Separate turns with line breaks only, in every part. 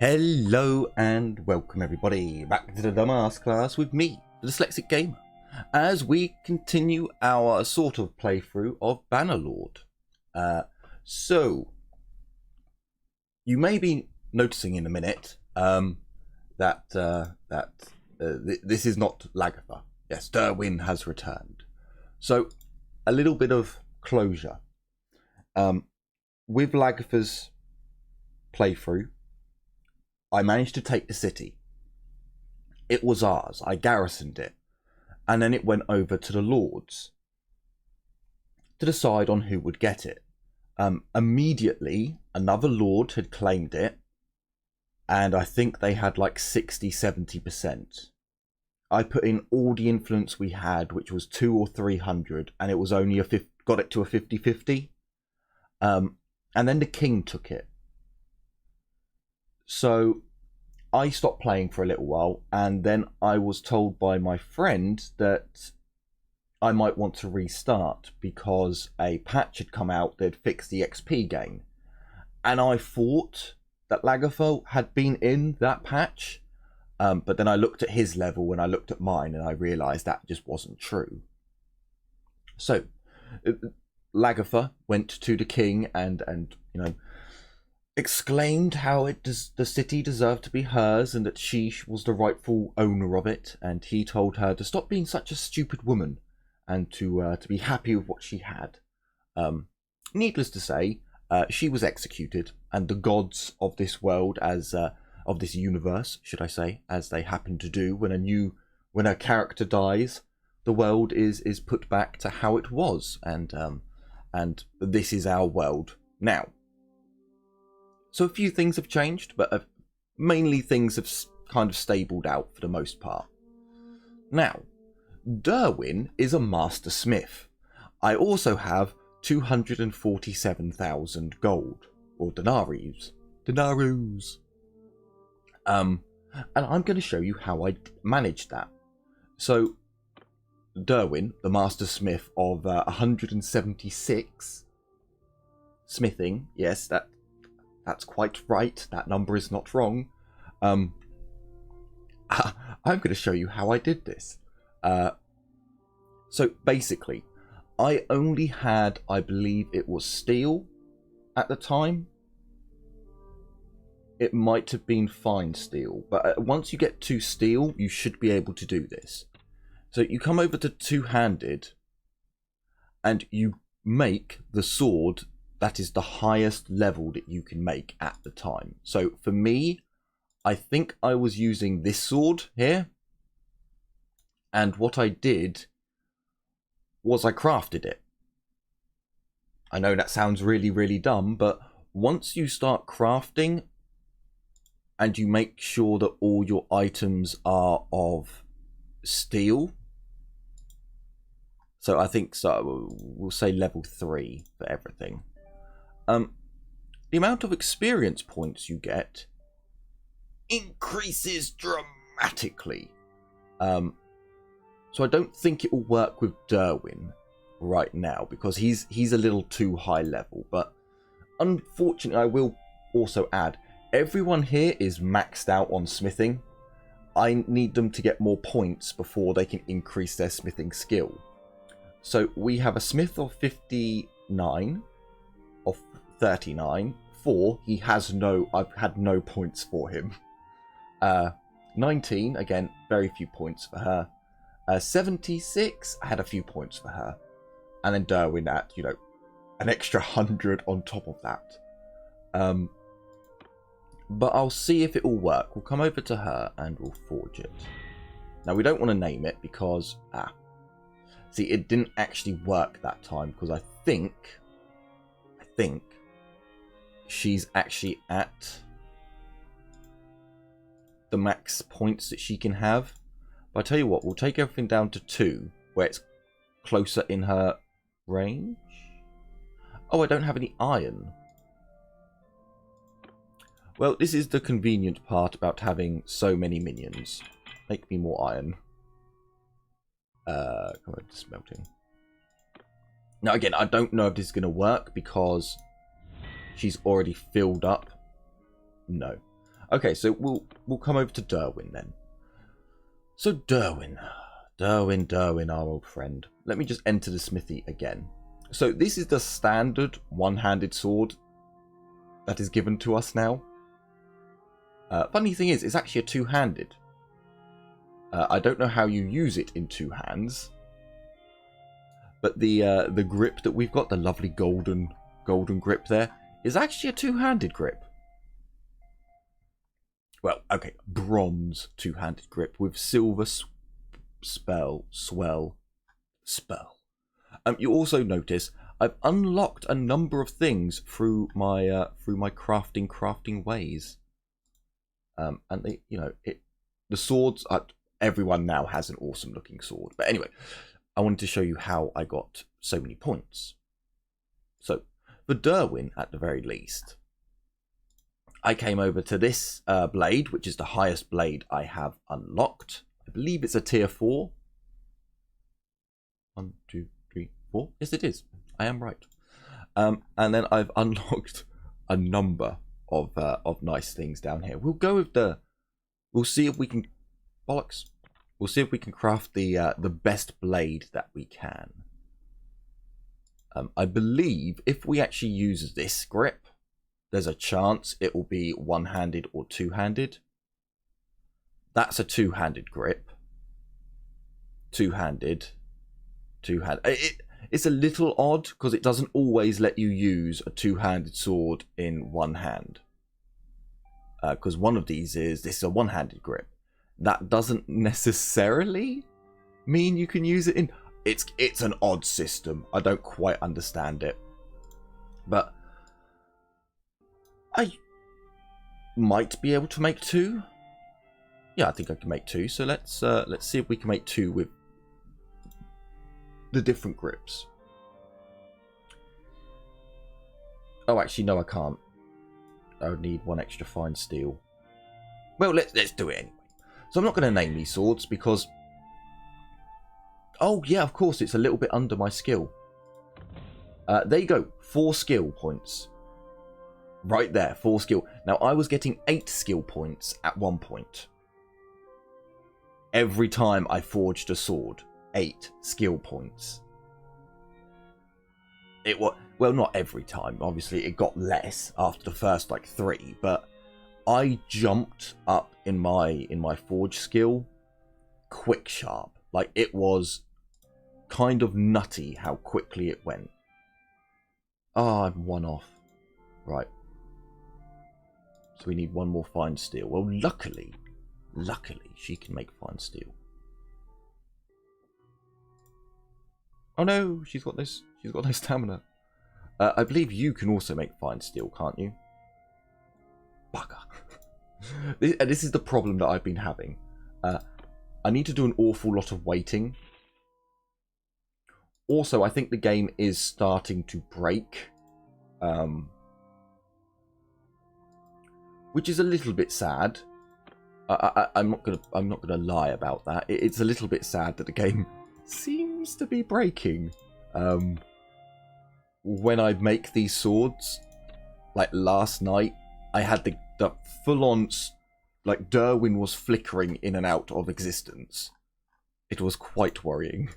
Hello and welcome everybody back to the Dumbass class with me, the Dyslexic Gamer, as we continue our sort of playthrough of Bannerlord. So, you may be noticing in a minute that this is not Lagertha. Yes, Derwin has returned. So, a little bit of closure. With Lagertha's playthrough, I managed to take the city. It was ours. I garrisoned it. And then it went over to the lords to decide on who would get it. Immediately, another lord had claimed it. And I think they had like 60-70%. I put in all the influence we had, which was 200 or 300. And it was only got it to a 50-50. And then the king took it. So I stopped playing for a little while, and then I was told by my friend that I might want to restart because a patch had come out that fixed the XP gain. And I thought that Lagertha had been in that patch, but then I looked at his level and I looked at mine and I realised that just wasn't true. So Lagertha went to the king and you know, exclaimed how the city deserved to be hers and that she was the rightful owner of it, and he told her to stop being such a stupid woman and to be happy with what she had. Needless to say, she was executed, and the gods of this world, of this universe, should I say, as they happen to do when a character dies, the world is put back to how it was, and this is our world now. So a few things have changed, but mainly things have kind of stabled out for the most part. Now, Derwin is a master smith. I also have 247,000 gold, or denarius. And I'm going to show you how I managed that. So, Derwin, the master smith of 176 smithing, yes, that's quite right. That number is not wrong. I'm going to show you how I did this. So basically, I only had, I believe it was steel at the time. It might have been fine steel, but once you get to steel, you should be able to do this. So you come over to two-handed, and you make the sword that is the highest level that you can make at the time. So for me, I think I was using this sword here. And what I did was I crafted it. I know that sounds really, really dumb, but once you start crafting and you make sure that all your items are of steel. So I think so. We'll say level 3 for everything. The amount of experience points you get increases dramatically. So I don't think it will work with Derwin right now because he's a little too high level. But unfortunately, I will also add, everyone here is maxed out on smithing. I need them to get more points before they can increase their smithing skill. So we have a smith of 59. Of 39, 4, he has no, I've had no points for him. 19, again, very few points for her. 76, I had a few points for her. And then Derwin at, you know, an extra 100 on top of that. But I'll see if it will work. We'll come over to her and we'll forge it. Now, we don't want to name it because, see, it didn't actually work that time because I think she's actually at the max points that she can have. But I tell you what, we'll take everything down to 2, where it's closer in her range. Oh, I don't have any iron. Well, this is the convenient part about having so many minions. Make me more iron. Come on, smelting. Now, again, I don't know if this is going to work because she's already filled up. No. Okay, so we'll come over to Derwin then. So Derwin, our old friend. Let me just enter the smithy again. So this is the standard one-handed sword that is given to us now. Funny thing is, it's actually a two-handed. I don't know how you use it in two hands, but the grip that we've got, the lovely golden grip there, is actually a two-handed grip. Well, okay, bronze two-handed grip with silver spell. You also notice I've unlocked a number of things through my crafting ways. And they, the swords. Everyone now has an awesome looking sword. But anyway, I wanted to show you how I got so many points. So for Derwin, at the very least, I came over to this blade, which is the highest blade I have unlocked. I believe it's a tier 4. 1, 2, 3, 4. Yes, it is. I am right. And then I've unlocked a number of nice things down here. We'll go with we'll see if we can bollocks. We'll see if we can craft the best blade that we can. I believe if we actually use this grip, there's a chance it will be one-handed or two-handed. That's a two-handed grip. Two-handed. It's a little odd because it doesn't always let you use a two-handed sword in one hand. Because one of these this is a one-handed grip. That doesn't necessarily mean you can use it in... It's an odd system. I don't quite understand it. But I might be able to make 2. Yeah, I think I can make 2. So let's see if we can make 2 with the different grips. Oh, actually, no, I can't. I would need 1 extra fine steel. Well, let's do it anyway. So I'm not going to name these swords because... Oh, yeah, of course, it's a little bit under my skill. There you go. 4 skill points. Right there, 4 skill. Now, I was getting 8 skill points at one point. Every time I forged a sword. 8 skill points. It was... Well, not every time. Obviously, it got less after the first, 3. But I jumped up in my forge skill quick sharp. It was kind of nutty how quickly it went. Oh, I'm 1 off. Right. So we need 1 more fine steel. Well, luckily, she can make fine steel. Oh no, she's got no stamina. I believe you can also make fine steel, can't you? Bugger. This is the problem that I've been having. I need to do an awful lot of waiting. Also, I think the game is starting to break. Which is a little bit sad. I'm not gonna lie about that. It's a little bit sad that the game seems to be breaking. When I make these swords, last night, I had the full-on, Derwin was flickering in and out of existence. It was quite worrying.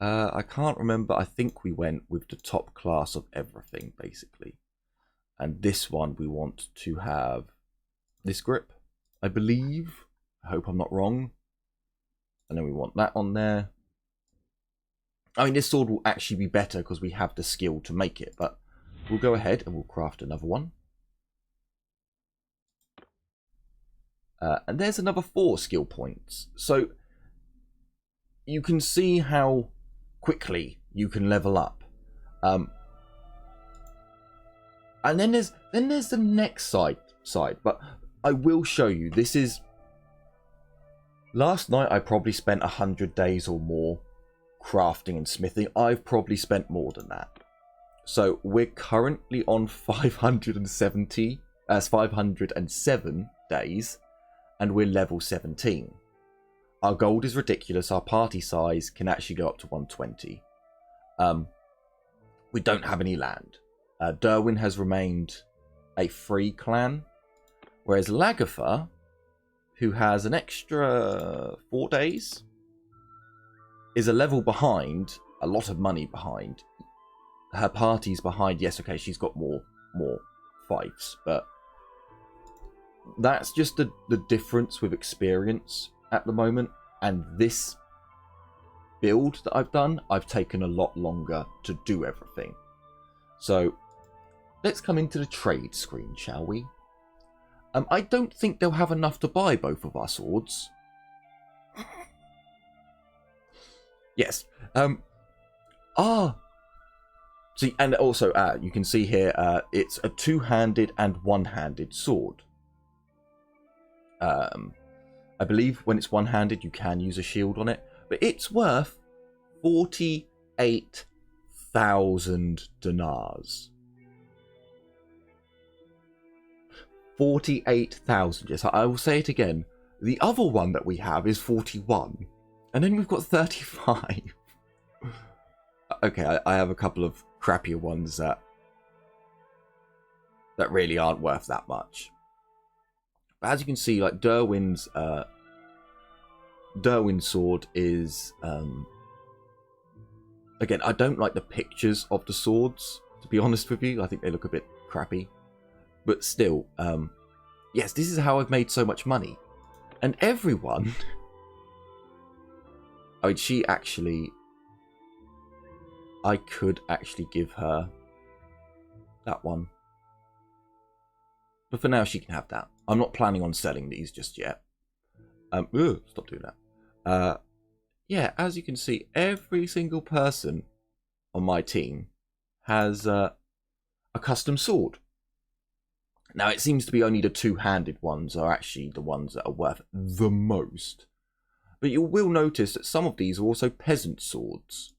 I can't remember. I think we went with the top class of everything, basically. And this one, we want to have this grip, I believe. I hope I'm not wrong. And then we want that on there. I mean, this sword will actually be better because we have the skill to make it. But we'll go ahead and we'll craft another one. And there's another 4 skill points. So you can see how quickly you can level up. And then there's the next side. But I will show you. This is... Last night I probably spent 100 days or more crafting and smithing. I've probably spent more than that. So we're currently on 507 days. And we're level 17. Our gold is ridiculous. Our party size can actually go up to 120. We don't have any land. Derwin has remained a free clan. Whereas Lagatha, who has an extra 4 days, is a level behind, a lot of money behind. Her party's behind. Yes, okay, she's got more fights, but that's just the difference with experience at the moment. And this build that I've done, I've taken a lot longer to do everything. So let's come into the trade screen, shall we? I don't think they'll have enough to buy both of our swords. Yes. See, and also you can see here it's a two-handed and one-handed sword. I believe when it's one-handed you can use a shield on it, but it's worth 48,000 dinars. 48,000. Yes, I will say it again. The other one that we have is 41, and then we've got 35. Okay, I have a couple of crappier ones that really aren't worth that much. But as you can see, like Derwin's sword is again, I don't like the pictures of the swords, to be honest with you. I think they look a bit crappy. But still, yes, this is how I've made so much money. And everyone, I mean, she actually, I could actually give her that one. But for now, she can have that. I'm not planning on selling these just yet. Stop doing that. Yeah, as you can see, every single person on my team has a custom sword. Now, it seems to be only the two-handed ones are actually the ones that are worth the most. But you will notice that some of these are also peasant swords.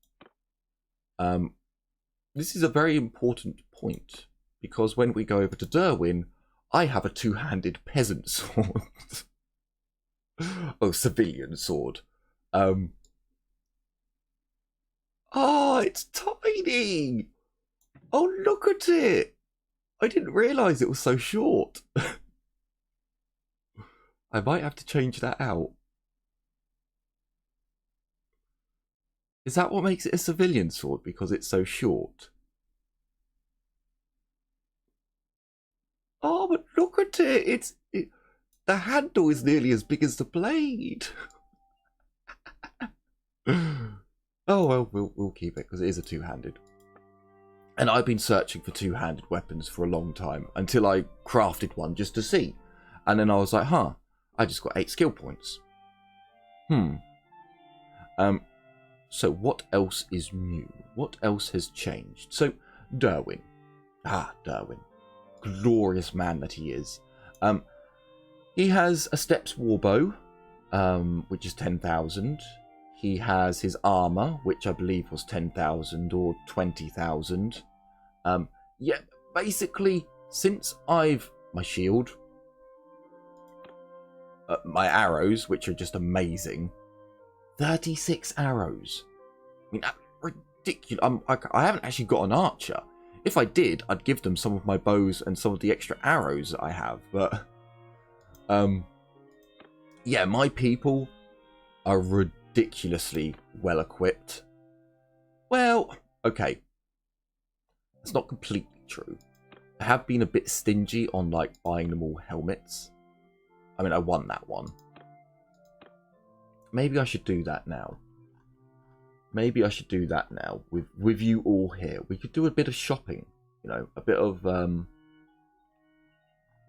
This is a very important point, because when we go over to Derwin, I have a two-handed peasant sword. Oh, civilian sword. Oh, it's tiny! Oh, look at it! I didn't realise it was so short. I might have to change that out. Is that what makes it a civilian sword, because it's so short? Oh, but look at it! The handle is nearly as big as the blade. Oh well, we'll keep it, because it is a two-handed. And I've been searching for two-handed weapons for a long time, until I crafted one just to see. And then I was like, huh, I just got 8 skill points. So what else is new? What else has changed? So, Derwin. Derwin. Glorious man that he is. He has a Steps Warbow, which is 10,000. He has his armor, which I believe was 10,000 or 20,000. Yeah, basically, since my shield, my arrows, which are just amazing, 36 arrows. I mean, ridiculous. I haven't actually got an archer. If I did, I'd give them some of my bows and some of the extra arrows that I have. But, yeah, my people are ridiculously well equipped. Well, okay. It's not completely true. I have been a bit stingy on, like, buying them all helmets. I mean, I won that one. Maybe I should do that now. Maybe I should do that now with you all here. We could do a bit of shopping, you know, a bit of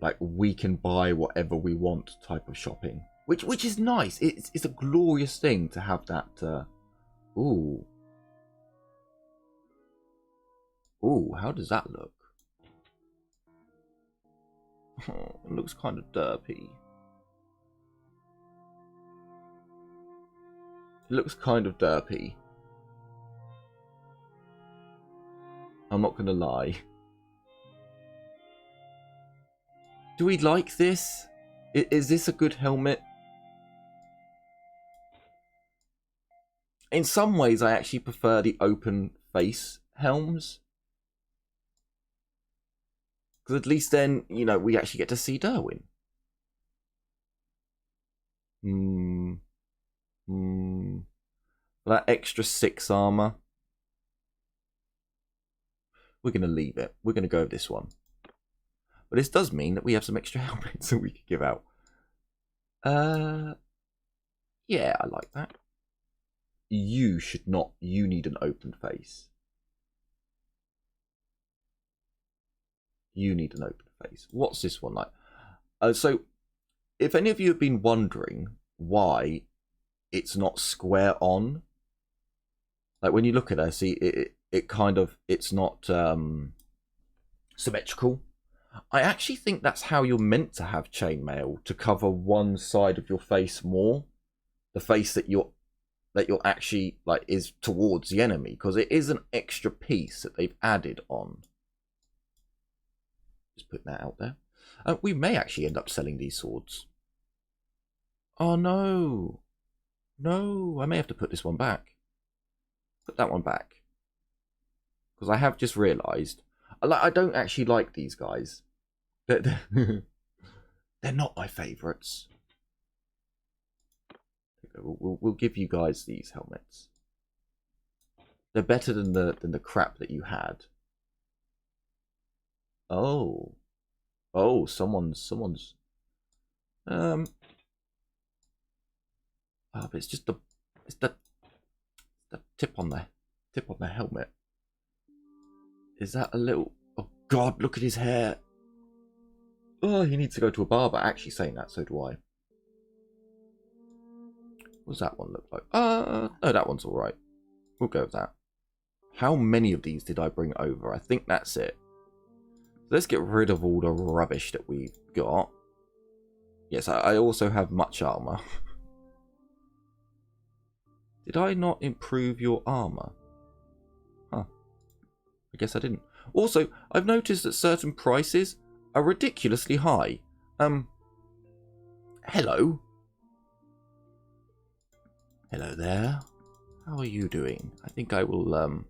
like we can buy whatever we want type of shopping, which is nice. It's a glorious thing to have that. Ooh, how does that look? Oh, it looks kind of derpy. It looks kind of derpy. I'm not going to lie. Do we like this? Is this a good helmet? In some ways, I actually prefer the open face helms. Because at least then, you know, we actually get to see Derwin. Hmm. For that extra 6 armor, we're going to leave it. We're going to go with this one. But this does mean that we have some extra helmets that we could give out. Yeah, I like that. You should not. You need an open face. You need an open face. What's this one like? So, if any of you have been wondering why it's not square on, like when you look at her, see it kind of, it's not symmetrical. I actually think that's how you're meant to have chainmail, to cover one side of your face more, the face that you're actually like is towards the enemy, because it is an extra piece that they've added on. Just putting that out there. We may actually end up selling these swords. Oh no, no! I may have to put this one back. Put that one back, because I have just realised I don't actually like these guys. They're not my favourites. We'll give you guys these helmets. They're better than the crap that you had. Oh, someone's. Oh, but it's just the tip on the helmet. Is that a little? Oh God, look at his hair. Oh, he needs to go to a barber. Actually, saying that, so do I. What does that one look like? No, that one's all right. We'll go with that. How many of these did I bring over? I think that's it. Let's get rid of all the rubbish that we've got. Yes, I also have much armor. Did I not improve your armor? Huh. I guess I didn't. Also, I've noticed that certain prices are ridiculously high. Hello. Hello there. How are you doing? I think I will,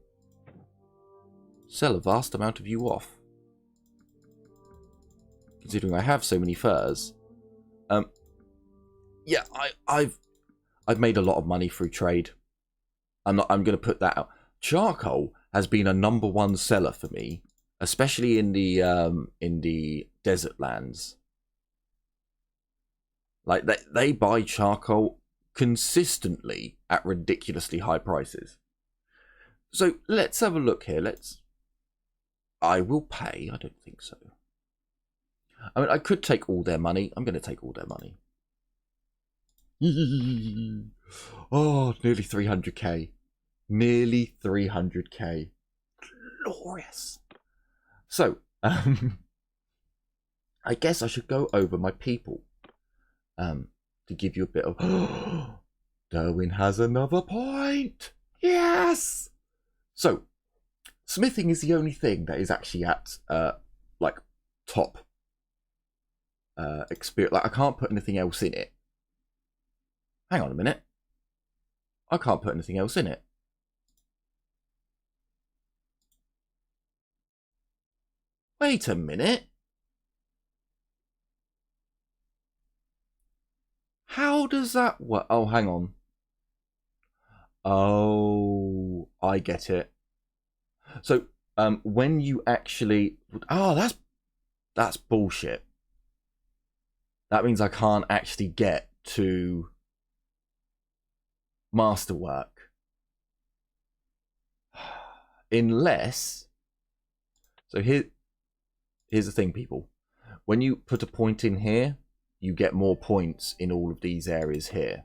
sell a vast amount of you off. Considering I have so many furs. Yeah, I've made a lot of money through trade. I'm going to put that out. Charcoal has been a #1 seller for me, especially in the desert lands. Like they buy charcoal consistently at ridiculously high prices. So let's have a look here. I will pay. I don't think so. I mean, I could take all their money. I'm going to take all their money. Oh, nearly 300k. Nearly 300k. Glorious. So, I guess I should go over my people. To give you a bit of... Derwin has another point. Yes. So, smithing is the only thing that is actually at, like, top experience. Like, I can't put anything else in it. Hang on a minute. I can't put anything else in it. Wait a minute. How does that work? Oh, hang on. Oh, I get it. So, when you actually... Oh, that's bullshit. That means I can't actually get to masterwork. Unless... So here's the thing, people. When you put a point in here, you get more points in all of these areas here.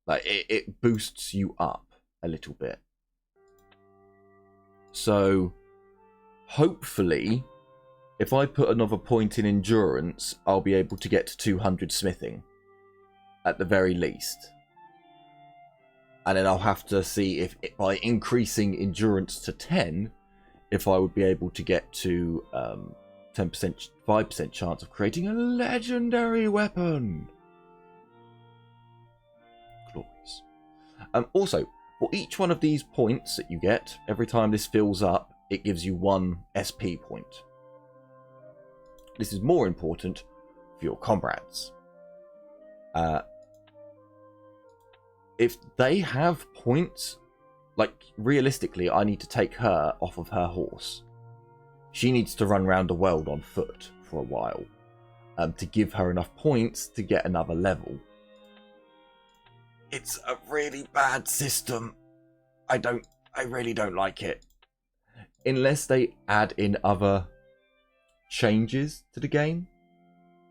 Like, it boosts you up a little bit. So, hopefully, if I put another point in endurance, I'll be able to get to 200 smithing. At the very least. And then I'll have to see if by increasing endurance to 10, if I would be able to get to 10%, 5% chance of creating a legendary weapon. Glorious. Also, for each one of these points that you get, every time this fills up, it gives you 1 SP point. This is more important for your comrades. if they have points, like realistically, I need to take her off of her horse. She needs to run around the world on foot for a while to give her enough points to get another level. It's a really bad system. I really don't like it. Unless they add in other changes to the game.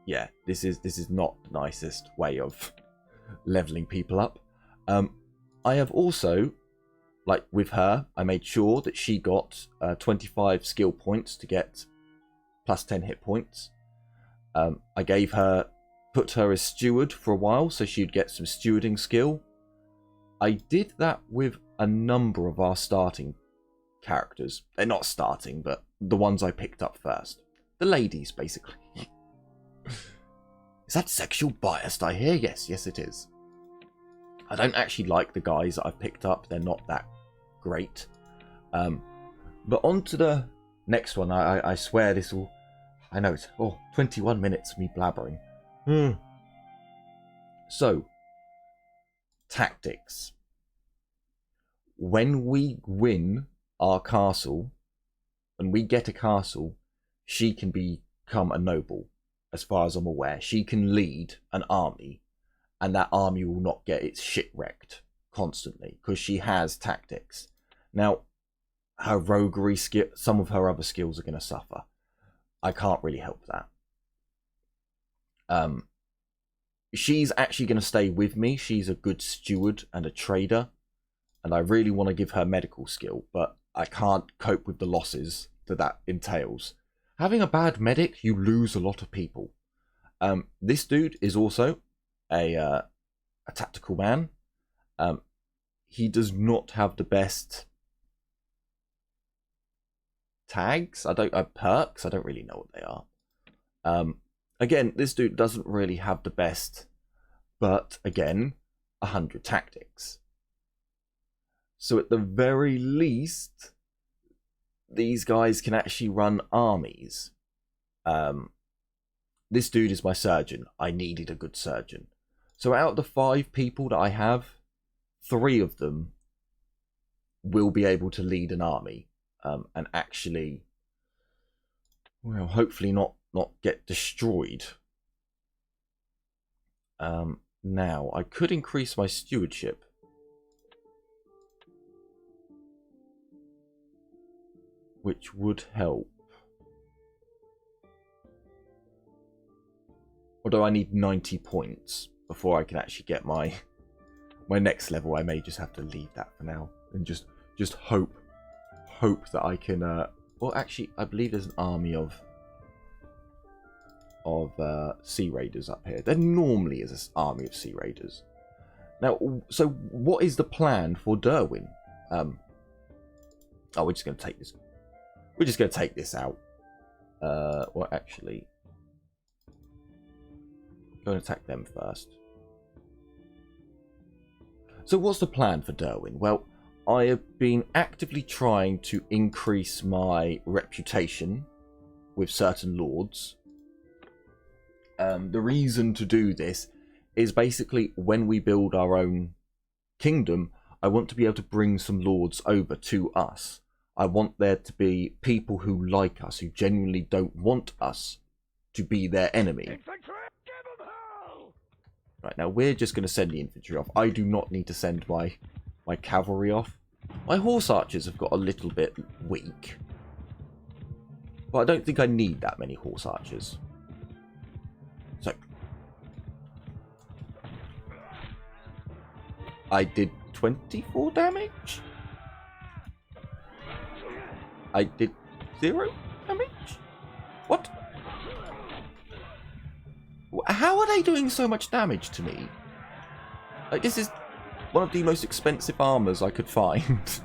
Yeah, this is not the nicest way of leveling people up. I have also, like with her, I made sure that she got 25 skill points to get plus 10 hit points. I put her as steward for a while so she'd get some stewarding skill. I did that with a number of our starting characters. They're not starting, but the ones I picked up first. The ladies, basically. Is that sexual biased, I hear? Yes, it is. I don't actually like the guys that I've picked up. They're not that great. But on to the next one. I swear this will... I know it's 21 minutes of me blabbering. So, tactics. When we win our castle, when we get a castle, she can become a noble, as far as I'm aware. She can lead an army, and that army will not get its shit wrecked constantly, because she has tactics. Now, her roguery skill, some of her other skills are going to suffer. I can't really help that. She's actually going to stay with me. She's a good steward and a trader, and I really want to give her medical skill, but I can't cope with the losses that entails. Having a bad medic, you lose a lot of people. This dude is also a tactical man. He does not have the best tags. Perks. I don't really know what they are. Again, this dude doesn't really have the best, but again, 100 tactics. So at the very least, these guys can actually run armies. This dude is my surgeon. I needed a good surgeon. So out of the 5 people that I have, 3 of them will be able to lead an army. And actually, well, hopefully not get destroyed. Now, I could increase my stewardship. Which would help. Although I need 90 points before I can actually get my next level. I may just have to leave that for now and just hope that I can. Well, actually, I believe there's an army of sea raiders up here. There normally is an army of sea raiders. Now, so what is the plan for Derwin? Oh, we're just going to take this. We're just going to take this out. Well, actually, go and attack them first. So what's the plan for Derwin? Well, I have been actively trying to increase my reputation with certain lords. The reason to do this is basically when we build our own kingdom, I want to be able to bring some lords over to us. I want there to be people who like us, who genuinely don't want us to be their enemy. Right, now we're just going to send the infantry off. I do not need to send my cavalry off. My horse archers have got a little bit weak. But I don't think I need that many horse archers. So. I did 24 damage? I did 0 damage? What? How are they doing so much damage to me? Like, this is one of the most expensive armors I could find.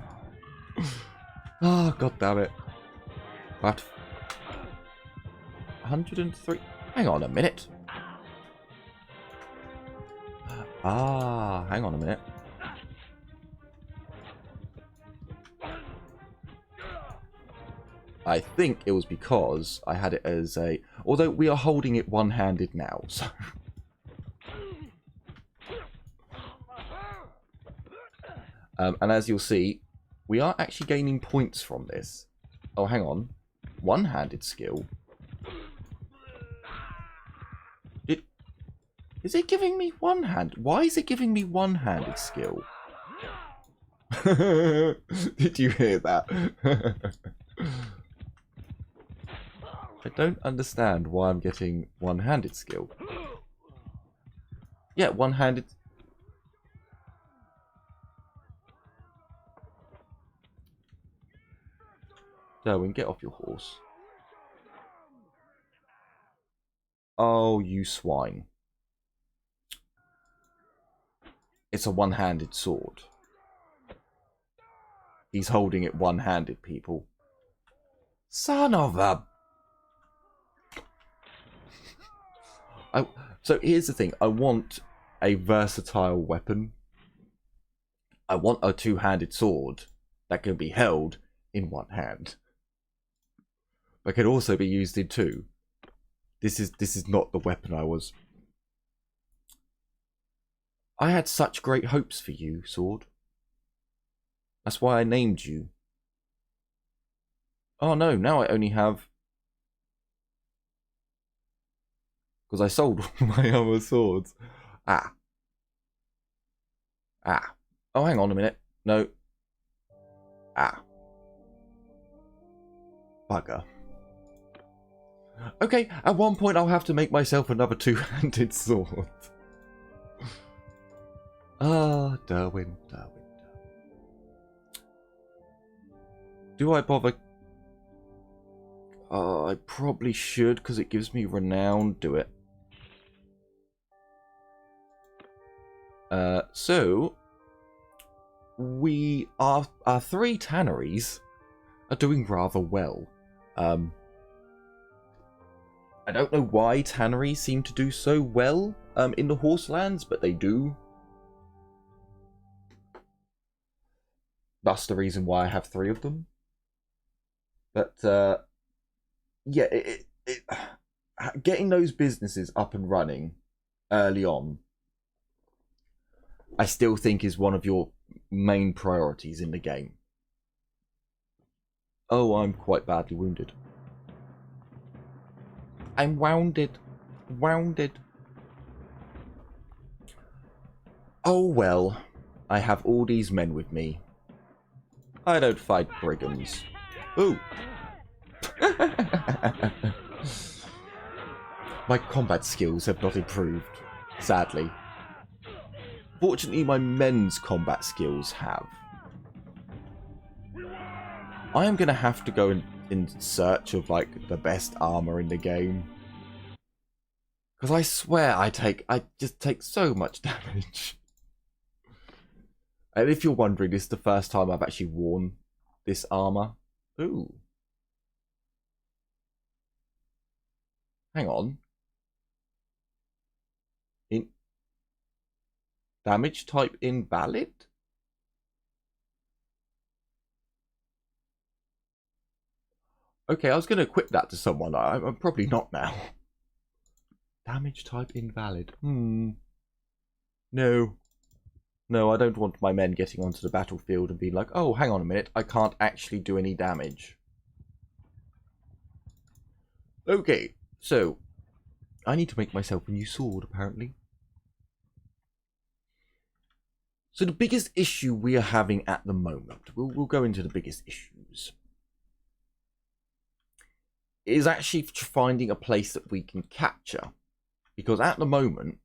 Oh, god damn it. What? 103? Hang on a minute. Ah, hang on a minute. I think it was because I had it as a... Although we are holding it one-handed now, so... And as you'll see, we are actually gaining points from this. Oh, hang on. One-handed skill. Is it giving me one hand? Why is it giving me one-handed skill? Did you hear that? I don't understand why I'm getting one-handed skill. Yeah, one-handed. Derwin, get off your horse. Oh, you swine. It's a one-handed sword. He's holding it one-handed, people. Son of a... So here's the thing. I want a versatile weapon. I want a two-handed sword that can be held in one hand, but can also be used in two. This is not the weapon I was... I had such great hopes for you, sword. That's why I named you. Oh no, now I only have... Because I sold all my other swords. Ah. Ah. Oh, hang on a minute. No. Ah. Bugger. Okay, at one point I'll have to make myself another two-handed sword. Ah, Derwin. Do I bother? I probably should, because it gives me renown. Do it. So we are our three tanneries are doing rather well. I don't know why tanneries seem to do so well in the Horselands, but they do. That's the reason why I have three of them. But yeah, getting those businesses up and running early on, I still think is one of your main priorities in the game. Oh, I'm quite badly wounded. I'm wounded. Oh well, I have all these men with me. I don't fight brigands. Ooh. My combat skills have not improved, sadly. Fortunately, my men's combat skills have. I am going to have to go in search of, like, the best armor in the game. Because I swear I just take so much damage. And if you're wondering, this is the first time I've actually worn this armor. Ooh. Hang on. Damage type invalid? Okay, I was going to equip that to someone. I'm probably not now. Damage type invalid. No. No, I don't want my men getting onto the battlefield and being like, oh, hang on a minute, I can't actually do any damage. Okay, so I need to make myself a new sword, apparently. So the biggest issue we are having at the moment, we'll go into the biggest issues, is actually finding a place that we can capture. Because at the moment,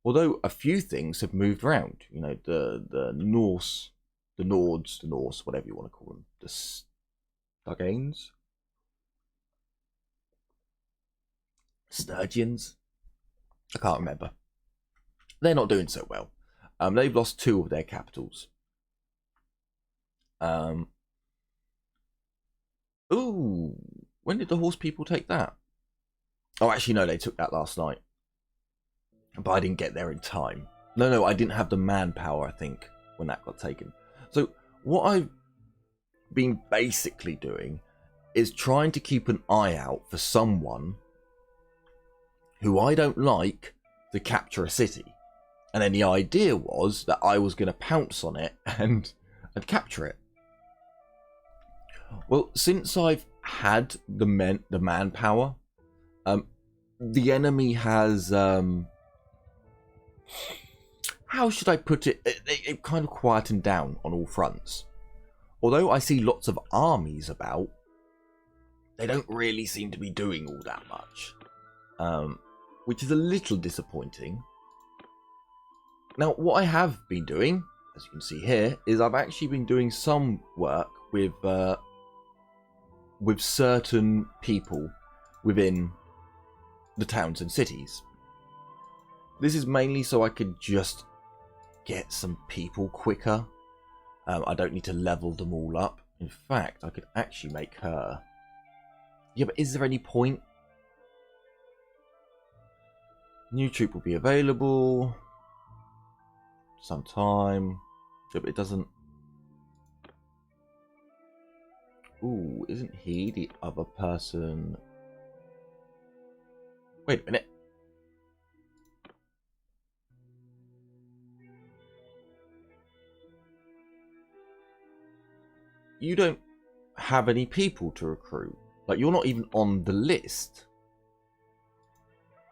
although a few things have moved around, you know, the Norse, the Nords, the Norse, whatever you want to call them, the Staganes, Sturgians, I can't remember. They're not doing so well. They've lost 2 of their capitals. Ooh, when did the horse people take that? Oh, actually, no, they took that last night. But I didn't get there in time. No, I didn't have the manpower, I think, when that got taken. So what I've been basically doing is trying to keep an eye out for someone who I don't like to capture a city. And then the idea was that I was going to pounce on it and capture it. Well, since I've had the manpower, the enemy has how should I put it? It kind of quietened down on all fronts. Although I see lots of armies about, they don't really seem to be doing all that much, which is a little disappointing. Now, what I have been doing, as you can see here, is I've actually been doing some work with certain people within the towns and cities. This is mainly so I could just get some people quicker. I don't need to level them all up. In fact, I could actually make her... Yeah, but is there any point? New troop will be available sometime. Yeah, but it doesn't... Ooh, isn't he the other person? Wait a minute. You don't have any people to recruit. Like, you're not even on the list.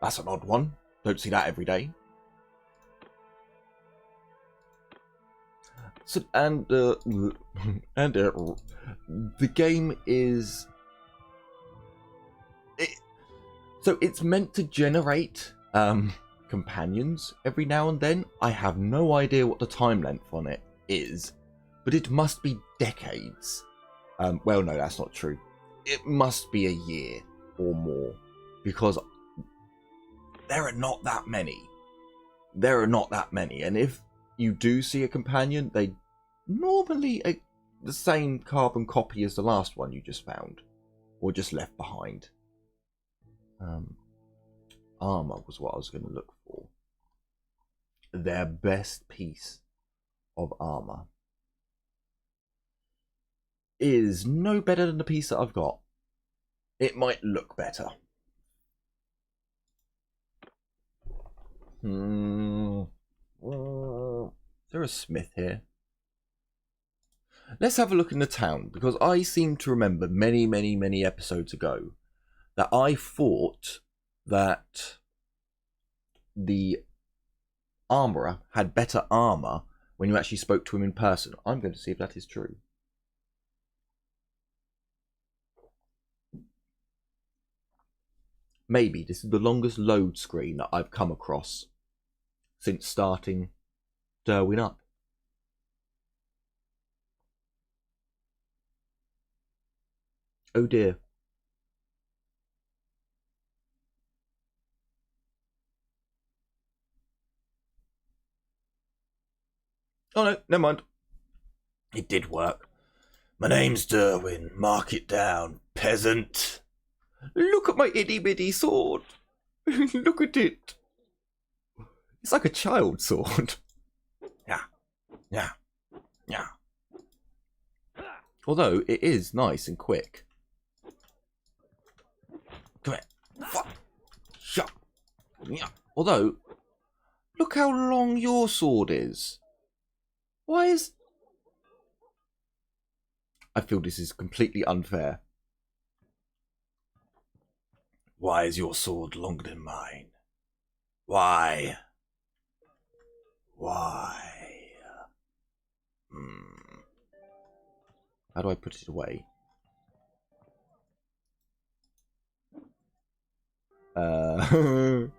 That's an odd one. Don't see that every day. So, and the game is... So it's meant to generate companions every now and then. I have no idea what the time length on it is, but it must be decades. Well, no, that's not true. It must be a year or more, because there are not that many. There are not that many, and if you do see a companion, they normally are the same carbon copy as the last one you just found, or just left behind. Armor was what I was going to look for. Their best piece of armor is no better than the piece that I've got. It might look better. Is there a smith here? Let's have a look in the town, because I seem to remember many episodes ago that I thought that the armourer had better armour when you actually spoke to him in person. I'm going to see if that is true. Maybe this is the longest load screen that I've come across since starting Derwin up. Oh dear. Oh no, never mind. It did work. My name's Derwin. Mark it down, peasant. Look at my itty bitty sword. Look at it. It's like a child's sword. Yeah. Although it is nice and quick. Come here. Shut. Although, look how long your sword is. Why is... I feel this is completely unfair. Why is your sword longer than mine? Why? How do I put it away? How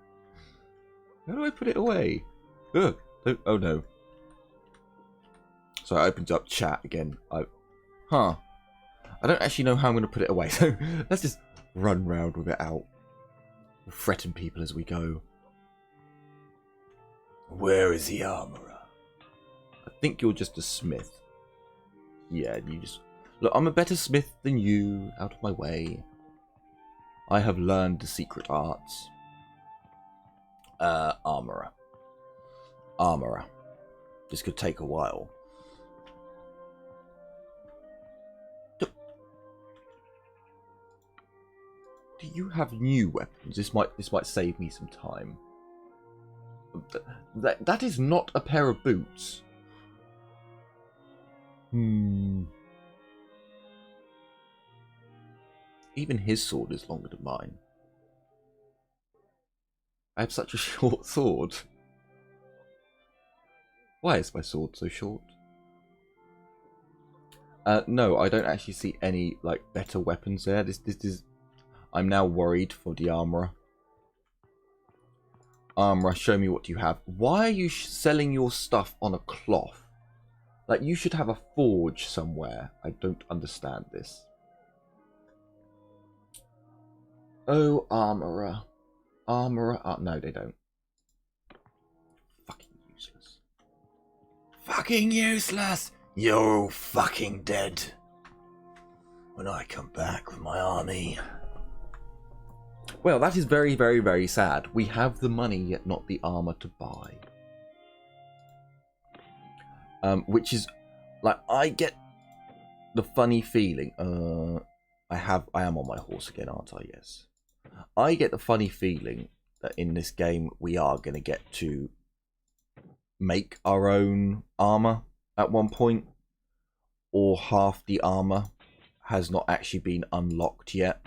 do I put it away? Ugh. Oh no. So I opened up chat again. I don't actually know how I'm going to put it away. So let's just run round with it out. We'll threaten people as we go. Where is the armourer? I think you're just a smith. Yeah, you just... Look, I'm a better smith than you. Out of my way. I have learned the secret arts. Armourer. This could take a while. Do you have new weapons? This might save me some time. That is not a pair of boots. Even his sword is longer than mine. I have such a short sword. Why is my sword so short? No, I don't actually see any like better weapons there. This is. I'm now worried for the armorer. Armorer, show me what you have. Why are you selling your stuff on a cloth? Like, you should have a forge somewhere. I don't understand this. Oh, armorer. Armorer. Oh, no, they don't. Fucking useless. Fucking useless! You're all fucking dead. When I come back with my army. Well, that is very, very, very sad. We have the money, yet not the armor to buy. Which is, like, I get the funny feeling. I am on my horse again, aren't I? Yes. I get the funny feeling that in this game we are going to get to make our own armor at one point, or half the armor has not actually been unlocked yet.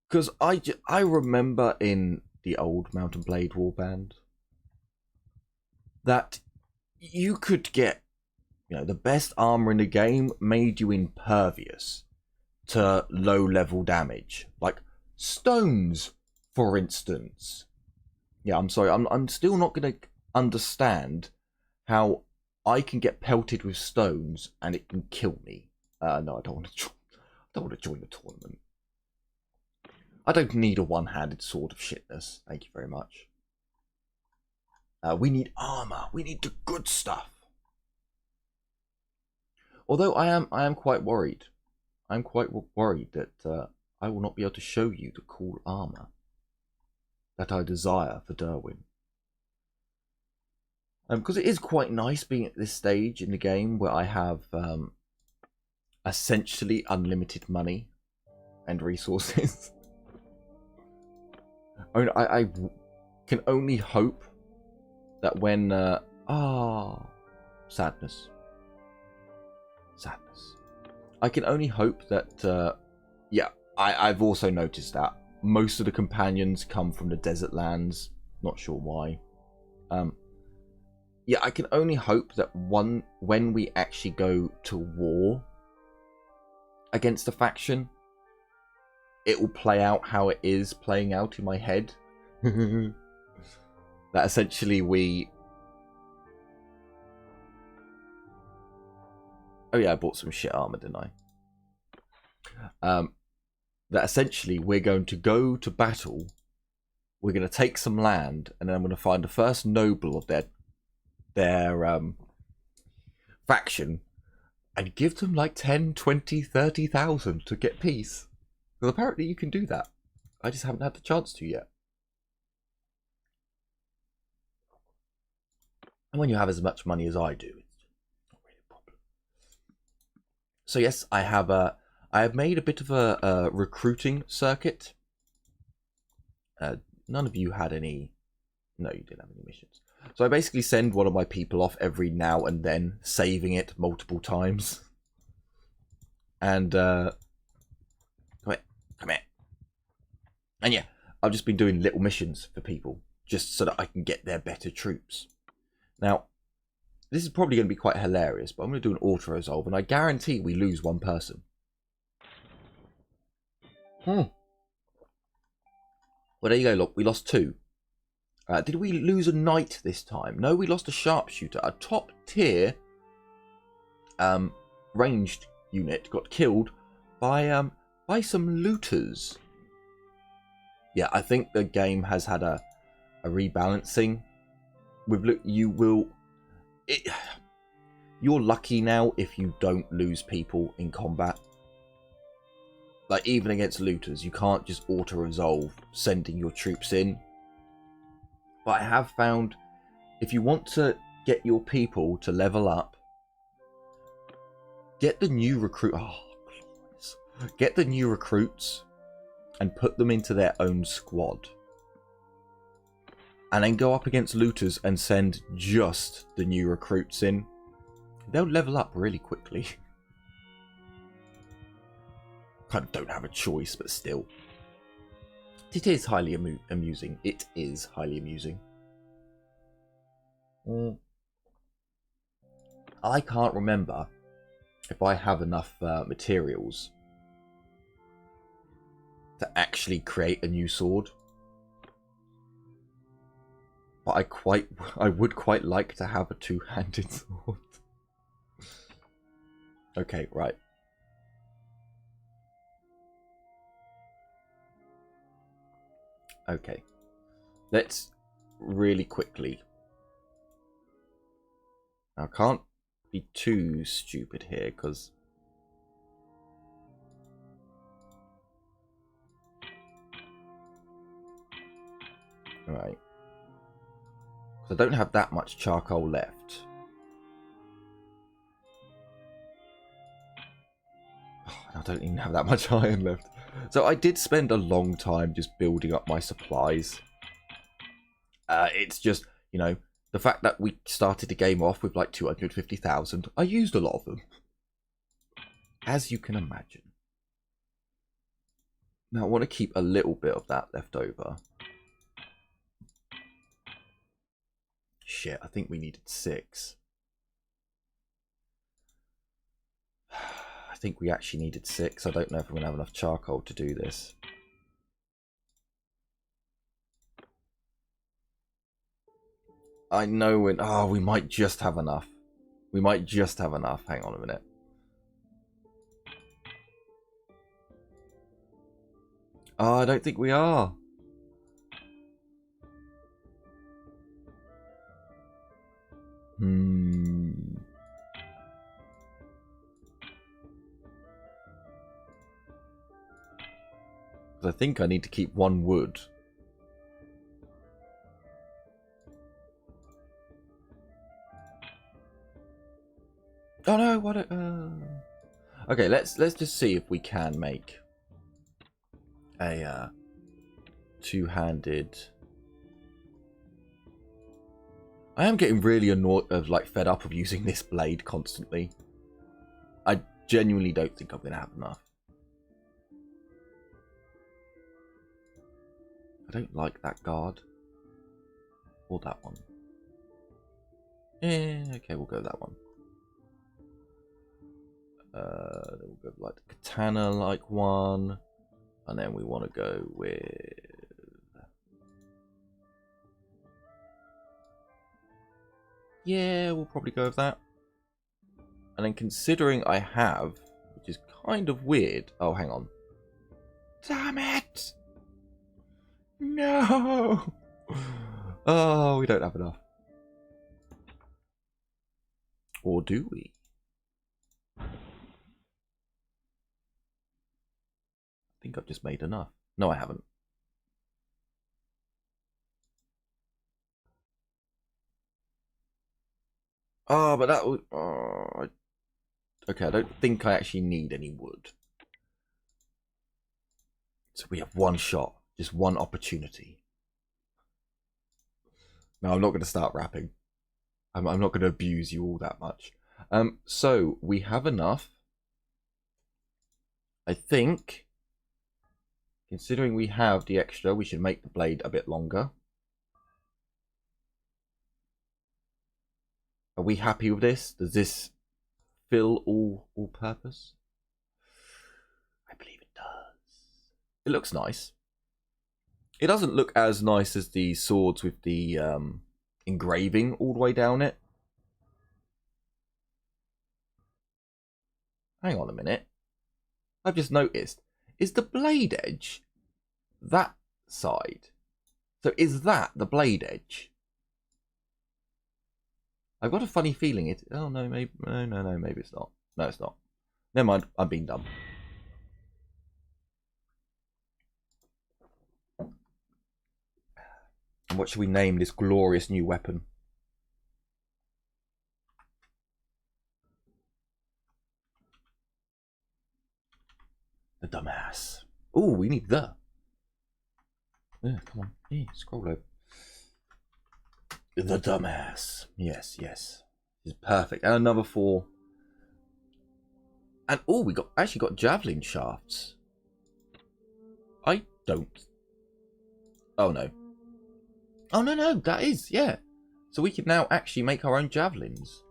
Because I remember in the old Mount and Blade warband that you could get, you know, the best armor in the game made you impervious to low level damage, like stones, for instance. Yeah, I'm sorry, I'm still not going to understand how I can get pelted with stones and it can kill me. No, I don't want to join the tournament. I don't need a one-handed sword of shitness. Thank you very much. We need armor. We need the good stuff. Although I am quite worried. I'm quite worried that I will not be able to show you the cool armor that I desire for Derwin. Because it is quite nice being at this stage in the game where I have essentially unlimited money and resources. I can only hope that when sadness. I can only hope that yeah, I've also noticed that most of the companions come from the desert lands. Not sure why. Yeah, I can only hope that when we actually go to war against a faction, it will play out how it is playing out in my head. That essentially we... Oh yeah, I bought some shit armor, didn't I? That essentially we're going to go to battle, we're going to take some land, and then I'm going to find the first noble of their faction and give them like 10, 20, 30,000 to get peace. Because apparently you can do that. I just haven't had the chance to yet. And when you have as much money as I do, it's not really a problem. So yes, I have made a bit of a recruiting circuit. None of you had any... No, you didn't have any missions. So I basically send one of my people off every now and then, saving it multiple times. And, come here. And yeah, I've just been doing little missions for people, just so that I can get their better troops. Now, this is probably going to be quite hilarious, but I'm going to do an auto-resolve, and I guarantee we lose one person. Well, there you go, look, we lost 2. Did we lose a knight this time? No, we lost a sharpshooter. A top tier ranged unit got killed by some looters. Yeah, I think the game has had a rebalancing. You're lucky now if you don't lose people in combat. Like, even against looters, you can't just auto-resolve sending your troops in. But I have found, if you want to get your people to level up, get the new recruit. Oh, glorious. Get the new recruits and put them into their own squad. and then go up against looters and send just the new recruits in, they'll level up really quickly. Kind of don't have a choice, but still. It is highly amusing. It is highly amusing. I can't remember if I have enough materials to actually create a new sword. But I would quite like to have a two-handed sword. Okay, right. Okay. Let's really quickly. I can't be too stupid here, because alright. I don't have that much charcoal left. Oh, I don't even have that much iron left. So I did spend a long time just building up my supplies. It's just, you know, the fact that we started the game off with like 250,000, I used a lot of them. As you can imagine. Now I want to keep a little bit of that left over. Shit, I think we needed 6. I think we actually needed 6. I don't know if we're going to have enough charcoal to do this. I know when... Oh, we might just have enough. We might just have enough. Hang on a minute. Oh, I don't think we are. I think I need to keep 1 wood. Oh no, what okay, let's just see if we can make a two-handed. I am getting really annoyed fed up of using this blade constantly. I genuinely don't think I'm gonna have enough. I don't like that guard. Or that one. Okay, we'll go with that one. We'll go like the katana-like one. And then we want to go with... Yeah, we'll probably go with that. And then considering I have, which is kind of weird... Oh, hang on. Damn it! No! Oh, we don't have enough. Or do we? I think I've just made enough. No, I haven't. Oh, but that would... Oh, okay, I don't think I actually need any wood. So we have 1 shot. Just 1 opportunity. No, I'm not going to start rapping. I'm not going to abuse you all that much. So, we have enough. I think... Considering we have the extra, we should make the blade a bit longer. Are we happy with this? Does this fill all purpose? I believe it does. It looks nice. It doesn't look as nice as the swords with the engraving all the way down it. Hang on a minute. I've just noticed. Is the blade edge that side? So is that the blade edge? I've got a funny feeling it... Oh, no, maybe... No, maybe it's not. No, it's not. Never mind, I'm being dumb. And what should we name this glorious new weapon? The dumbass. Oh, we need the... Yeah, come on. Yeah, scroll over. The dumbass. Yes, yes. It's perfect. And another 4. And oh, we actually got javelin shafts. I don't. Oh no. Oh no, that is, yeah. So we can now actually make our own javelins.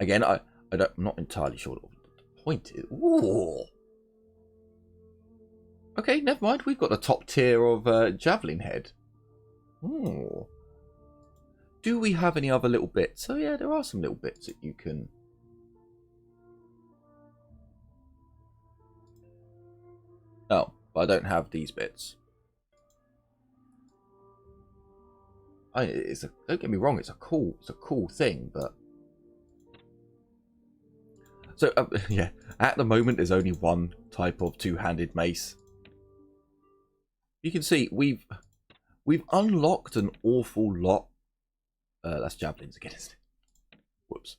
Again, I'm not entirely sure what the point is. Ooh. Okay, never mind. We've got the top tier of javelin head. Ooh. Do we have any other little bits? Oh yeah, there are some little bits that you can. Oh, but I don't have these bits. Don't get me wrong, it's a cool thing, but so yeah, at the moment there's only one type of two-handed mace. You can see we've unlocked an awful lot. That's javelins again, isn't it? Whoops.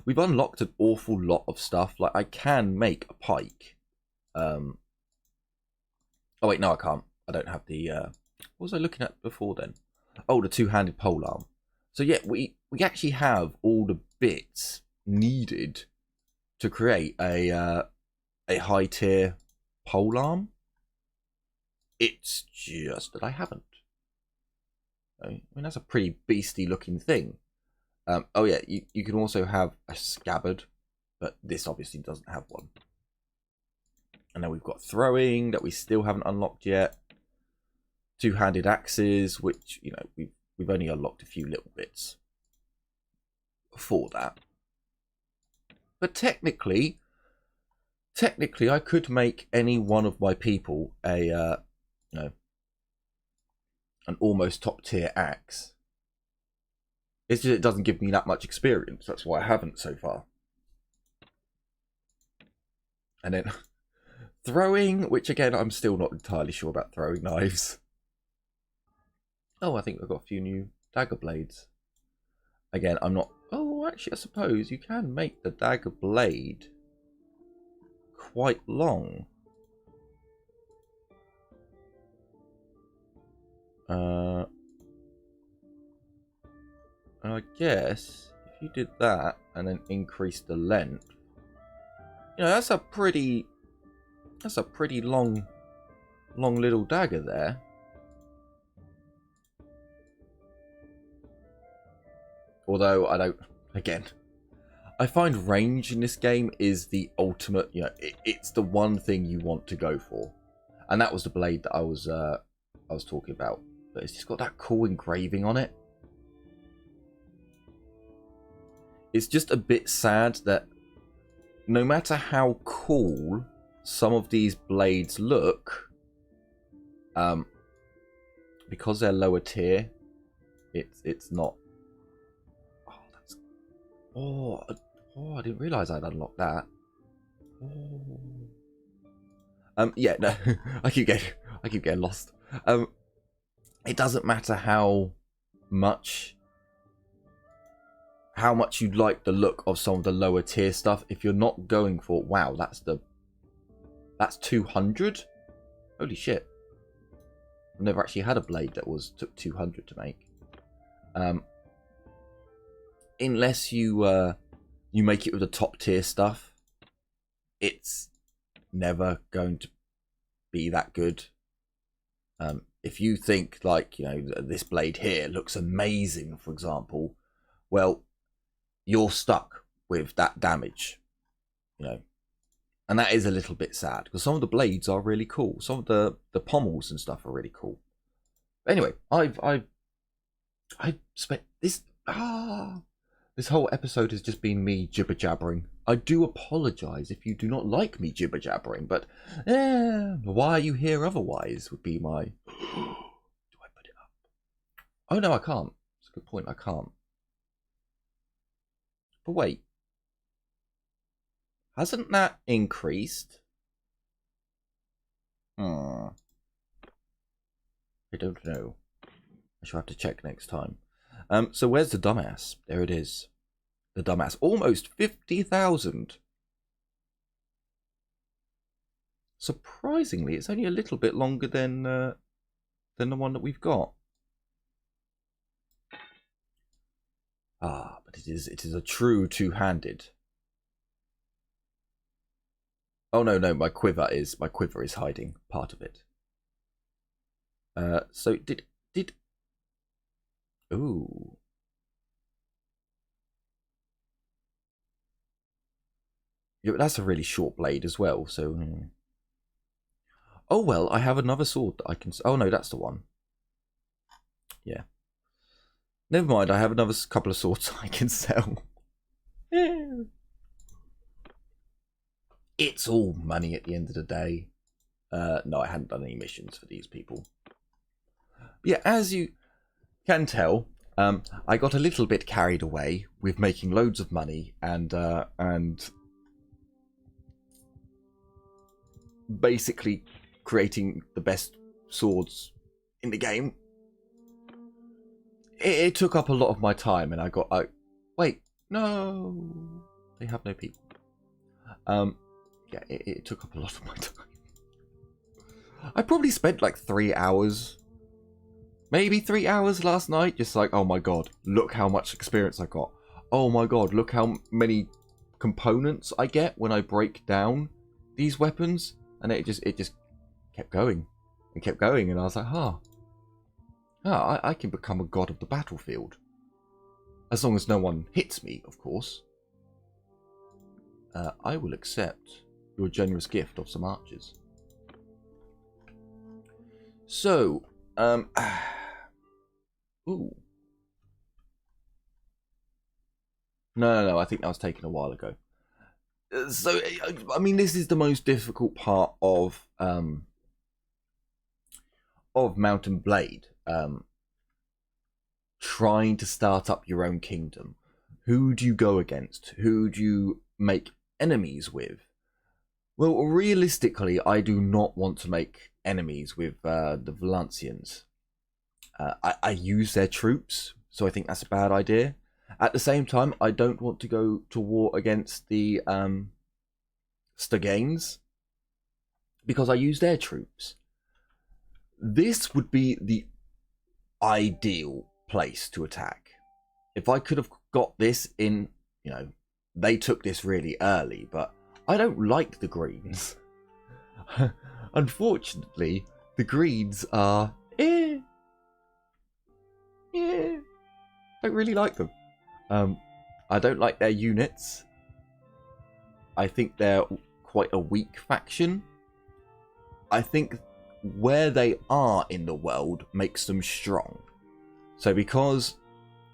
We've unlocked an awful lot of stuff. Like I can make a pike. Oh wait, no, I can't. I don't have the. What was I looking at before then? Oh, the two-handed polearm. So yeah, we actually have all the bits needed to create a high-tier polearm. It's just that I haven't. I mean, that's a pretty beastly-looking thing. Oh yeah, you can also have a scabbard, but this obviously doesn't have one. And then we've got throwing that we still haven't unlocked yet. Two-handed axes, which, you know, we've only unlocked a few little bits for that. But technically I could make any one of my people a you know, an almost top tier axe. It's just it doesn't give me that much experience. That's why I haven't so far. And then throwing, which again I'm still not entirely sure about throwing knives. Oh, I think we've got a few new dagger blades. Again, I'm not. Oh, actually, I suppose you can make the dagger blade quite long. I guess if you did that and then increase the length, you know, that's a pretty long little dagger there. Although I find range in this game is the ultimate, you know, it's the one thing you want to go for. And that was the blade that I was talking about. But it's just got that cool engraving on it. It's just a bit sad that no matter how cool some of these blades look, because they're lower tier, it's not. Oh, I didn't realise I'd unlocked that. Oh. Yeah, no, I keep getting lost. It doesn't matter how much you like the look of some of the lower tier stuff. If you're not going for, wow, that's 200. Holy shit! I've never actually had a blade that took 200 to make. Unless you make it with the top tier stuff, it's never going to be that good. If you think like, you know, this blade here looks amazing, for example, well, you're stuck with that damage, you know, and that is a little bit sad because some of the blades are really cool. Some of the pommels and stuff are really cool. But anyway, I spent this whole episode has just been me jibber jabbering. I do apologise if you do not like me jibber jabbering, but why are you here otherwise? Would be my. Do I put it up? Oh no, I can't. That's a good point. I can't. But wait, hasn't that increased? I don't know. I shall have to check next time. So where's the dumbass? There it is. The dumbass. Almost 50,000. Surprisingly, it's only a little bit longer than the one that we've got. Ah, but it is a true two-handed. Oh no, my quiver is hiding part of it. So did ooh. Yeah, but that's a really short blade as well, so oh well, I have another sword that I can. Oh no, that's the one. Yeah. Never mind, I have another couple of swords I can sell. It's all money at the end of the day. No, I hadn't done any missions for these people. Yeah, as you can tell, I got a little bit carried away with making loads of money and basically creating the best swords in the game. It took up a lot of my time, and I got wait, no, they have no people. Yeah, it took up a lot of my time. I probably spent like 3 hours, maybe 3 hours last night, just like, oh my god, look how much experience I got. Oh my god, look how many components I get when I break down these weapons. And it just kept going and kept going, and I was like, I can become a god of the battlefield. As long as no one hits me, of course. I will accept your generous gift of some archers. So, ooh. No, I think that was taken a while ago. So, I mean, this is the most difficult part of Mount and Blade. Trying to start up your own kingdom. Who do you go against? Who do you make enemies with? Well, realistically, I do not want to make enemies with the Valancians. I use their troops, so I think that's a bad idea. At the same time, I don't want to go to war against the Staganes, because I use their troops. This would be the ideal place to attack. If I could have got this in, they took this really early, but I don't like the greens. Unfortunately, the greens are don't really like them. I don't like their units. I think they're quite a weak faction. I think where they are in the world makes them strong. So because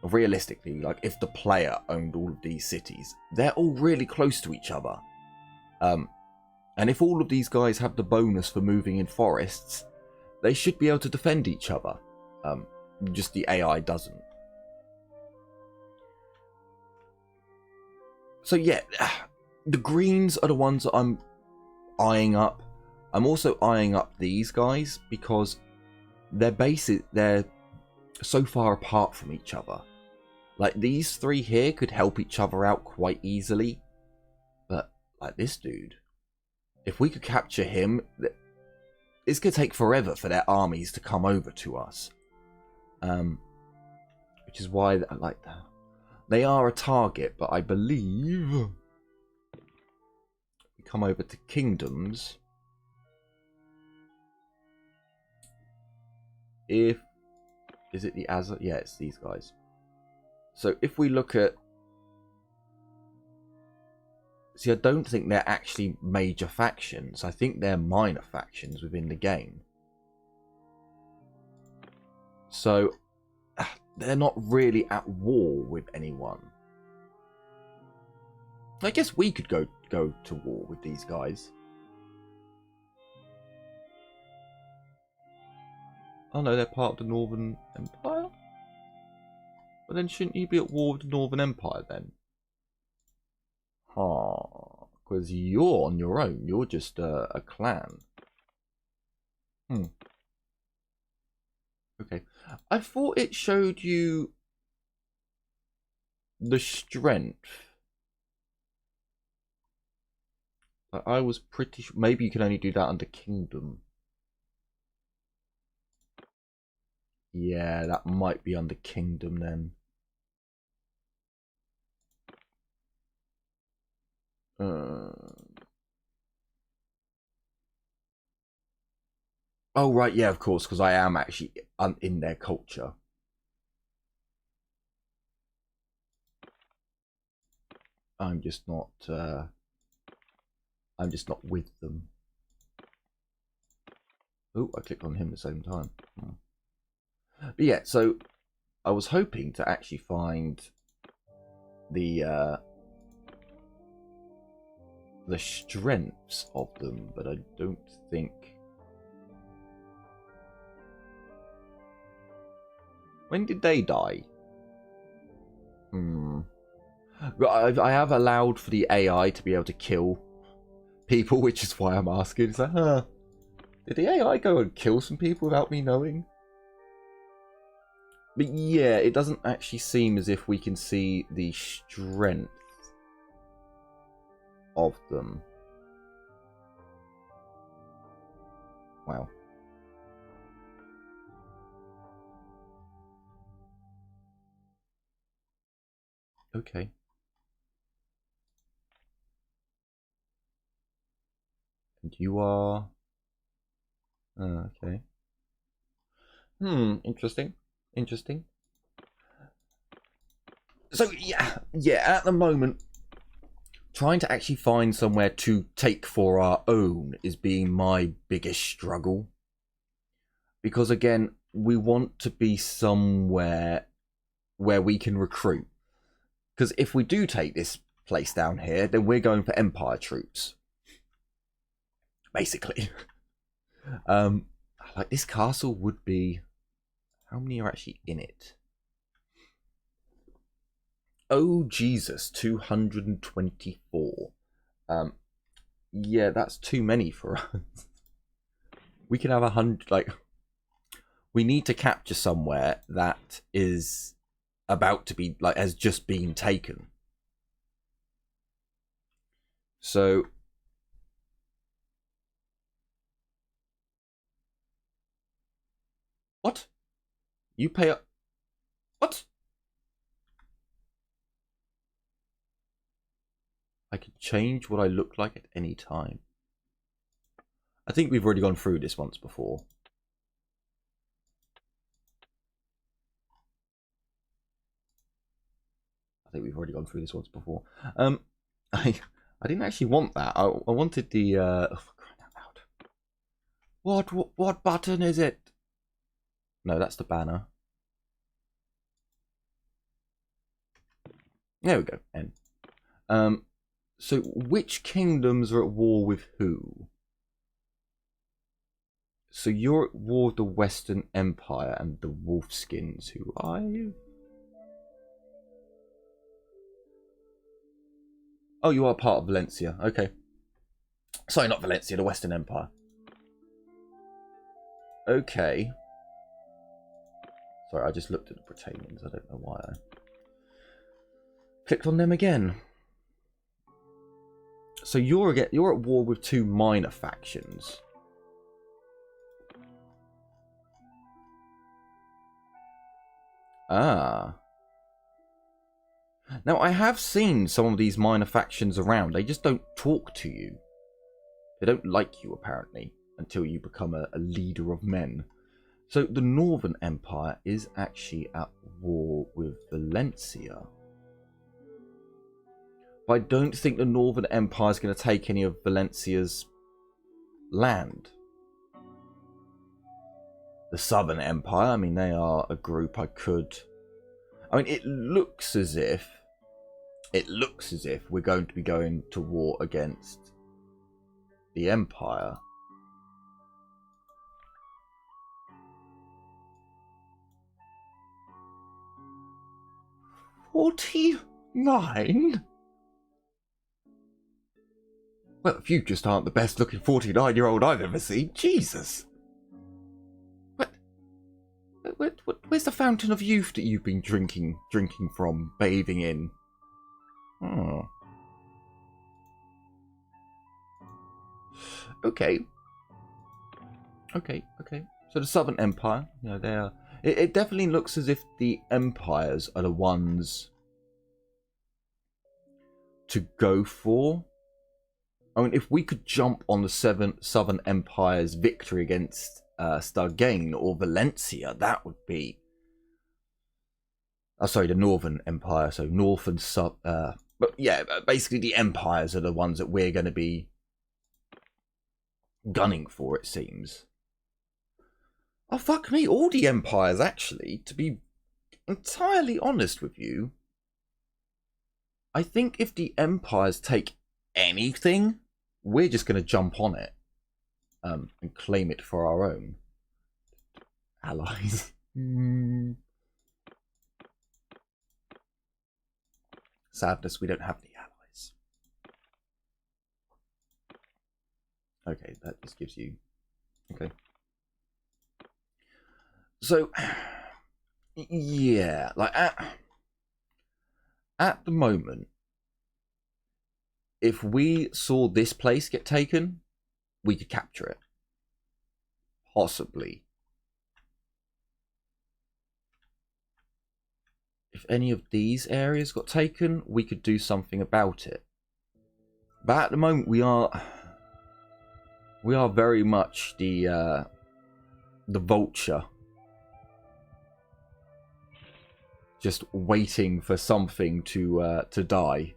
realistically, like if the player owned all of these cities, they're all really close to each other. And if all of these guys have the bonus for moving in forests, they should be able to defend each other. Just the AI doesn't. So yeah, the greens are the ones that I'm eyeing up. I'm also eyeing up these guys because their bases, they're so far apart from each other. Like these three here could help each other out quite easily. But like this dude, if we could capture him, it's going to take forever for their armies to come over to us. Which is why I like that. They are a target, but I believe we come over to kingdoms. Is it the Azar? Yeah, it's these guys. So if we look at... See, I don't think they're actually major factions. I think they're minor factions within the game. So they're not really at war with anyone. I guess we could go to war with these guys. Oh no, they're part of the Northern Empire? But then shouldn't you be at war with the Northern Empire then? Because you're on your own. You're just a clan. Okay. I thought it showed you the strength. But I was pretty sure. Maybe you can only do that under Kingdom. Yeah, that might be under Kingdom then. Oh, right, yeah, of course, because I am actually in their culture. I'm just not with them. Oh, I clicked on him at the same time. But yeah, so I was hoping to actually find the strengths of them, but I don't think. When did they die? I have allowed for the AI to be able to kill people, which is why I'm asking. It's like, did the AI go and kill some people without me knowing? But yeah, it doesn't actually seem as if we can see the strength of them. Wow. Okay. And you are... okay. Interesting. Interesting. So, yeah, at the moment, trying to actually find somewhere to take for our own is being my biggest struggle. Because, again, we want to be somewhere where we can recruit. Because if we do take this place down here, then we're going for Empire troops. Basically. Like, this castle would be... How many are actually in it? Oh, Jesus, 224. Yeah, that's too many for us. We can have 100, like... We need to capture somewhere that is about to be, like, has just been taken. So... What? You pay up... What? I can change what I look like at any time. I think we've already gone through this once before. I think we've already gone through this once before. I didn't actually want that. I wanted the... Oh, for crying out loud. What button is it? No, that's the banner. There we go. N. So which kingdoms are at war with who? So you're at war with the Western Empire and the Wolfskins, who are you? Oh, you are part of Valencia. Okay. Sorry, not Valencia, the Western Empire. Okay. Sorry, I just looked at the Britannians. I don't know why I clicked on them again. So you're at war with two minor factions. Ah. Now, I have seen some of these minor factions around. They just don't talk to you. They don't like you, apparently, until you become a leader of men. So the Northern Empire is actually at war with Valencia. But I don't think the Northern Empire is going to take any of Valencia's land. The Southern Empire, I mean, they are a group I could... I mean, it looks as if we're going to be going to war against the Empire. $49? Well, if you just aren't the best looking 49-year-old I've ever seen, Jesus. Where's the fountain of youth that you've been drinking from, bathing in? Oh. Okay. So the Southern Empire, you know, they are... It definitely looks as if the empires are the ones to go for. I mean, if we could jump on the Southern Empire's victory against Stargain or Valencia, that would be... Oh, sorry, the Northern Empire, so North and South... but yeah, basically the empires are the ones that we're going to be gunning for, it seems. Oh, fuck me, all the empires, actually, to be entirely honest with you. I think if the empires take anything, we're just going to jump on it and claim it for our own. Allies. Sadness, we don't have any allies. Okay, that just gives you... Okay. So, yeah, like at the moment, if we saw this place get taken, we could capture it. Possibly. If any of these areas got taken, we could do something about it. But at the moment, we are very much the vulture, just waiting for something to die,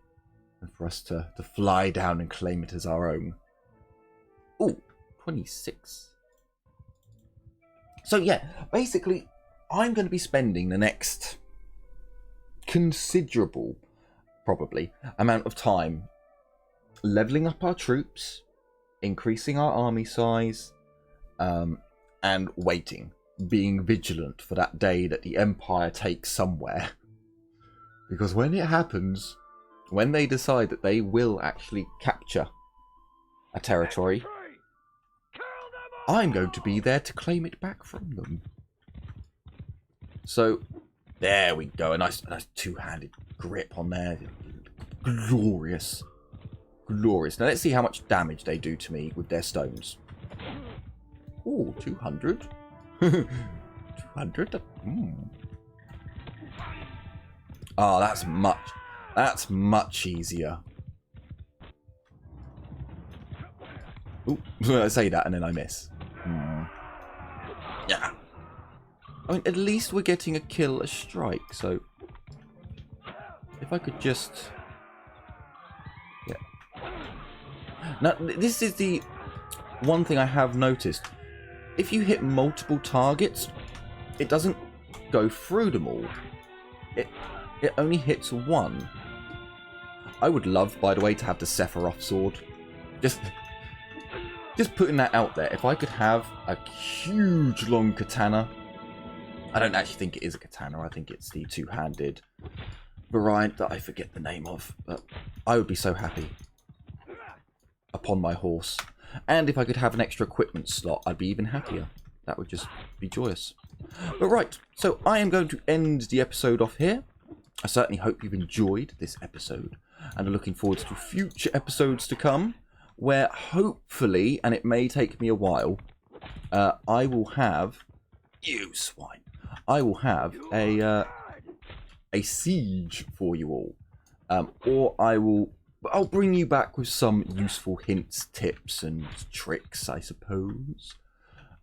and for us to fly down and claim it as our own. Ooh, 26. So yeah, basically, I'm going to be spending the next considerable, probably, amount of time leveling up our troops, increasing our army size, and waiting, being vigilant for that day that the Empire takes somewhere. Because when it happens, when they decide that they will actually capture a territory, I'm going to be there to claim it back from them. So, there we go. A nice two-handed grip on there. Glorious. Glorious. Now let's see how much damage they do to me with their stones. Ooh, 200. 200? Oh, that's much easier. Ooh, I say that and then I miss. Yeah. I mean, at least we're getting a kill, a strike, so... If I could just... Yeah. Now, this is the one thing I have noticed. If you hit multiple targets, it doesn't go through them all. It only hits one. I would love, by the way, to have the Sephiroth sword. Just putting that out there. If I could have a huge long katana... I don't actually think it is a katana. I think it's the two-handed variant that I forget the name of. But I would be so happy. Upon my horse. And if I could have an extra equipment slot, I'd be even happier. That would just be joyous. But right, so I am going to end the episode off here. I certainly hope you've enjoyed this episode. And are looking forward to future episodes to come. Where hopefully, and it may take me a while, I will have... You swine. I will have a siege for you all. Or I'll bring you back with some useful hints, tips, and tricks, I suppose.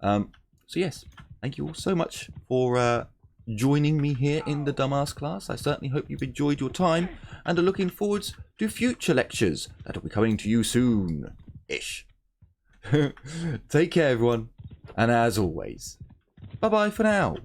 So yes, thank you all so much for joining me here in the Dumbass class. I certainly hope you've enjoyed your time and are looking forward to future lectures that will be coming to you soon-ish. Take care, everyone. And as always, bye-bye for now.